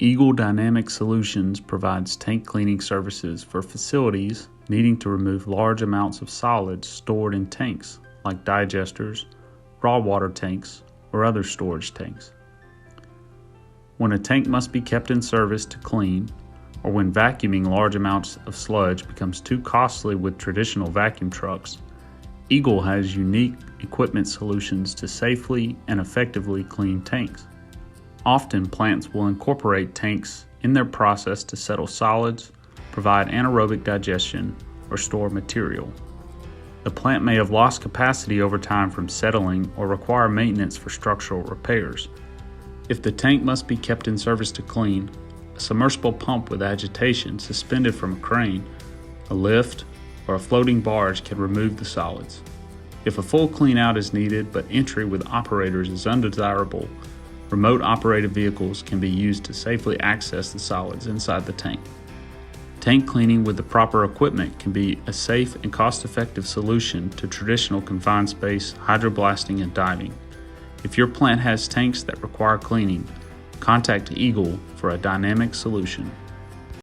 Eagle Dynamic Solutions provides tank cleaning services for facilities needing to remove large amounts of solids stored in tanks like digesters, raw water tanks, or other storage tanks. When a tank must be kept in service to clean, or when vacuuming large amounts of sludge becomes too costly with traditional vacuum trucks, Eagle has unique equipment solutions to safely and effectively clean tanks. Often, plants will incorporate tanks in their process to settle solids, provide anaerobic digestion, or store material. The plant may have lost capacity over time from settling or require maintenance for structural repairs. If the tank must be kept in service to clean, a submersible pump with agitation suspended from a crane, a lift, or a floating barge can remove the solids. If a full clean out is needed but entry with operators is undesirable, remote operated vehicles can be used to safely access the solids inside the tank. Tank cleaning with the proper equipment can be a safe and cost-effective solution to traditional confined space hydroblasting and diving. If your plant has tanks that require cleaning, contact Eagle for a dynamic solution.